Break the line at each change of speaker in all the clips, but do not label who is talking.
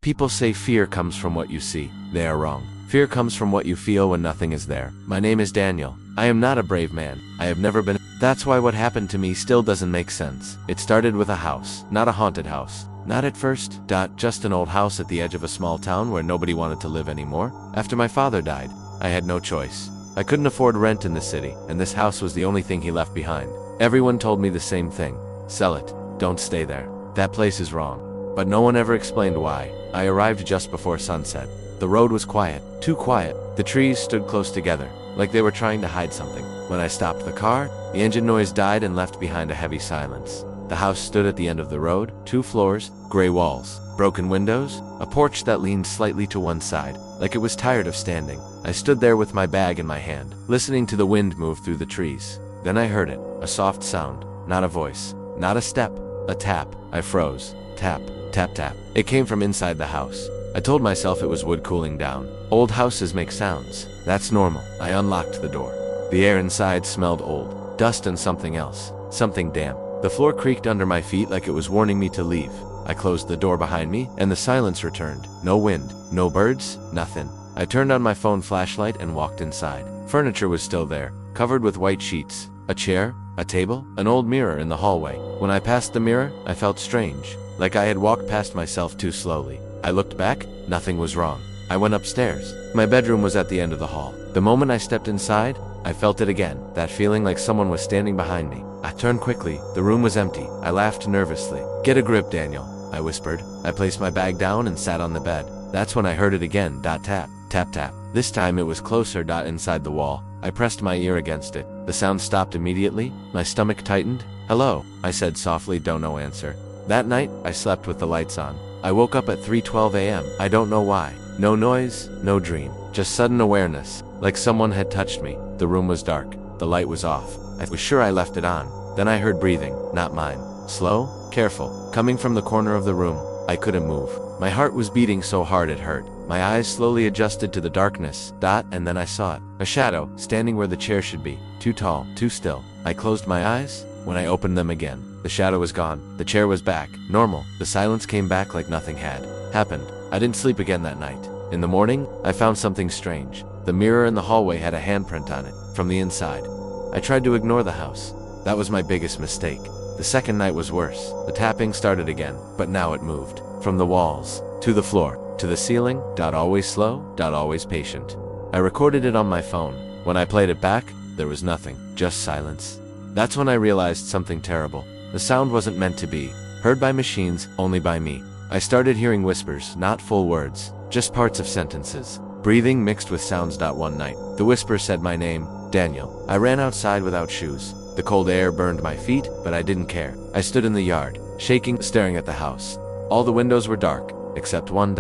People say fear comes from what you see. They are wrong. Fear comes from what you feel when nothing is there. My name is Daniel. I am not a brave man. I have never been. That's why what happened to me still doesn't make sense. It started with a house, not a haunted house. Not at first. Just an old house at the edge of a small town where nobody wanted to live anymore. After my father died, I had no choice. I couldn't afford rent in the city, and this house was the only thing he left behind. Everyone told me the same thing. Sell it. Don't stay there. That place is wrong. But no one ever explained why. I arrived just before sunset. The road was quiet. Too quiet. The trees stood close together, like they were trying to hide something. When I stopped the car, the engine noise died and left behind a heavy silence. The house stood at the end of the road, 2 floors, gray walls, broken windows, a porch that leaned slightly to one side, like it was tired of standing. I stood there with my bag in my hand, listening to the wind move through the trees. Then I heard it, a soft sound, not a voice, not a step, a tap. I froze. Tap, tap, tap. It came from inside the house. I told myself it was wood cooling down. Old houses make sounds. That's normal. I unlocked the door. The air inside smelled old, dust and something else, something damp. The floor creaked under my feet like it was warning me to leave. I closed the door behind me, and the silence returned. No wind, no birds, nothing. I turned on my phone flashlight and walked inside. Furniture was still there, covered with white sheets. A chair, a table, an old mirror in the hallway. When I passed the mirror, I felt strange, like I had walked past myself too slowly. I looked back, nothing was wrong. I went upstairs. My bedroom was at the end of the hall. The moment I stepped inside, I felt it again, that feeling like someone was standing behind me. I turned quickly. The room was empty. I laughed nervously. "Get a grip, Daniel," I whispered. I placed my bag down and sat on the bed. That's when I heard it again. Tap, tap, tap. This time it was closer. Inside the wall. I pressed my ear against it. The sound stopped immediately. My stomach tightened. "Hello," I said softly. No answer. That night, I slept with the lights on. I woke up at 3:12 a.m. I don't know why. No noise, no dream. Just sudden awareness, like someone had touched me. The room was dark. The light was off. I was sure I left it on. Then I heard breathing, not mine. Slow, careful, coming from the corner of the room. I couldn't move. My heart was beating so hard it hurt. My eyes slowly adjusted to the darkness. And then I saw it. A shadow, standing where the chair should be. Too tall, too still. I closed my eyes. When I opened them again, the shadow was gone. The chair was back. Normal. The silence came back like nothing had happened. I didn't sleep again that night. In the morning, I found something strange. The mirror in the hallway had a handprint on it, from the inside. I tried to ignore the house. That was my biggest mistake. The second night was worse. The tapping started again, but now it moved. From the walls, to the floor, to the ceiling. Always slow, always patient. I recorded it on my phone. When I played it back, there was nothing, just silence. That's when I realized something terrible. The sound wasn't meant to be heard by machines, only by me. I started hearing whispers, not full words, just parts of sentences. Breathing mixed with sounds. One night, the whisper said my name, Daniel. I ran outside without shoes. The cold air burned my feet, but I didn't care. I stood in the yard, shaking, staring at the house. All the windows were dark, except one.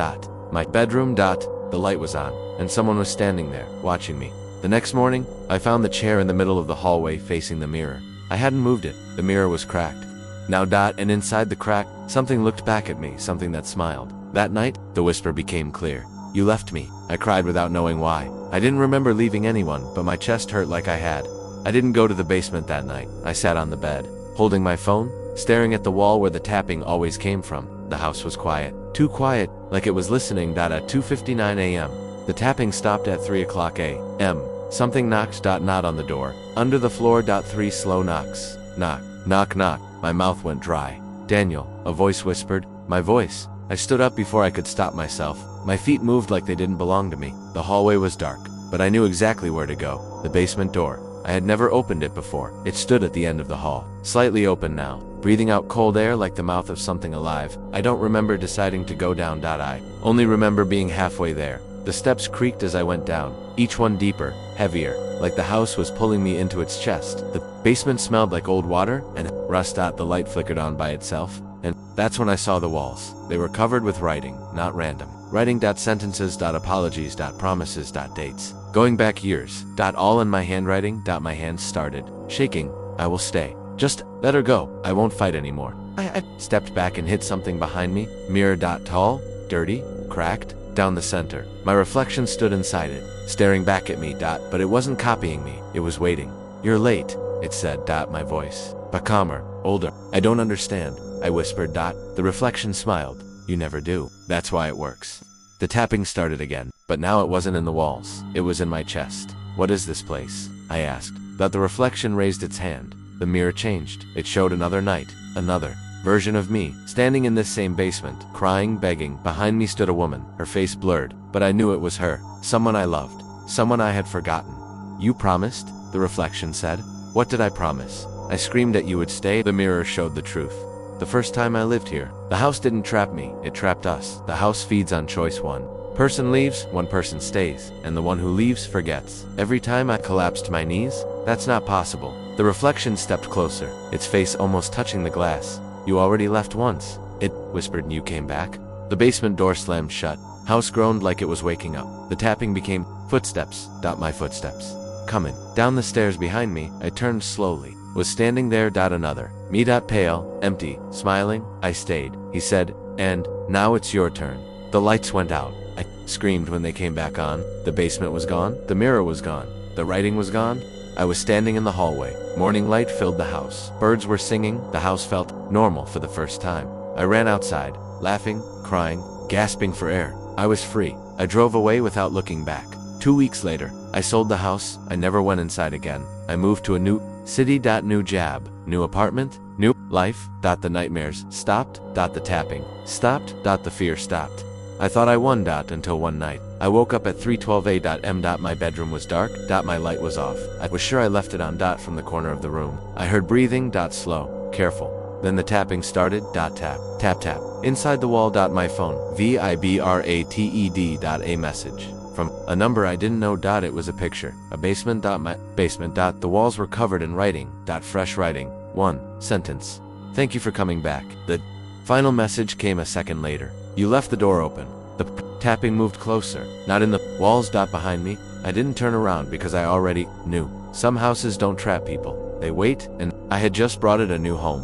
My bedroom. The light was on, and someone was standing there, watching me. The next morning, I found the chair in the middle of the hallway facing the mirror. I hadn't moved it. The mirror was cracked. Now. And inside the crack, something looked back at me, something that smiled. That night, the whisper became clear. "You left me." I cried without knowing why. I didn't remember leaving anyone, but my chest hurt like I had. I didn't go to the basement that night. I sat on the bed, holding my phone, staring at the wall where the tapping always came from. The house was quiet. Too quiet, like it was listening. At 2:59 a.m. The tapping stopped at 3 o'clock a.m. Something knocked. Not on the door. Under the floor. 3 slow knocks. Knock, knock, knock. My mouth went dry. "Daniel," a voice whispered. My voice. I stood up before I could stop myself. My feet moved like they didn't belong to me. The hallway was dark, but I knew exactly where to go. The basement door. I had never opened it before. It stood at the end of the hall, slightly open now, breathing out cold air like the mouth of something alive. I don't remember deciding to go down. I only remember being halfway there. The steps creaked as I went down, each one deeper, heavier, like the house was pulling me into its chest. The basement smelled like old water and rust. The light flickered on by itself, and that's when I saw the walls. They were covered with writing, not random. Writing. Sentences. Apologies. Promises. Dates. Going back years. All in my handwriting. My hands started shaking. "I will stay. Just let her go. I won't fight anymore." I stepped back and hit something behind me. Mirror. Tall, dirty, cracked, down the center. My reflection stood inside it, staring back at me. But it wasn't copying me. It was waiting. "You're late," it said. My voice. But calmer, older. "I don't understand," I whispered. The reflection smiled. You never do. That's why it works. The tapping started again, but now it wasn't in the walls. It was in my chest. What is this place? I asked. But the reflection raised its hand. The mirror changed. It showed another night, another version of me, standing in this same basement, crying, begging. Behind me stood a woman, her face blurred, but I knew it was her, someone I loved, someone I had forgotten. You promised? The reflection said. What did I promise? I screamed that you would stay. The mirror showed the truth. The first time I lived here, the house didn't trap me, it trapped us. The house feeds on choice. One person leaves, one person stays, and the one who leaves forgets. Every time I collapsed to my knees, that's not possible. The reflection stepped closer, its face almost touching the glass. You already left once, it whispered, and you came back. The basement door slammed shut. House groaned like it was waking up. The tapping became footsteps. My footsteps. Coming. Down the stairs behind me, I turned slowly. Was standing there. Another. Me. Pale, empty, smiling. I stayed. He said, and now it's your turn. The lights went out. I screamed when they came back on. The basement was gone. The mirror was gone. The writing was gone. I was standing in the hallway. Morning light filled the house. Birds were singing. The house felt normal for the first time. I ran outside, laughing, crying, gasping for air. I was free. I drove away without looking back. 2 weeks later, I sold the house. I never went inside again. I moved to a new city. New job, new apartment, new life. The nightmares stopped. The tapping stopped. The fear stopped. I thought I won. Until one night, I woke up at 3:12 a.m. My bedroom was dark. My light was off. I was sure I left it on. From the corner of the room, I heard breathing. Slow, careful. Then the tapping started. Tap, tap, tap. Inside the wall. My phone. Vibrated. A message from a number I didn't know. It was a picture. A basement. My basement. The walls were covered in writing. Fresh writing. One sentence. Thank you for coming back. The final message came a second later. You left the door open. The tapping moved closer. Not in the walls. Behind me. I didn't turn around because I already knew. Some houses don't trap people. They wait, and I had just brought it a new home.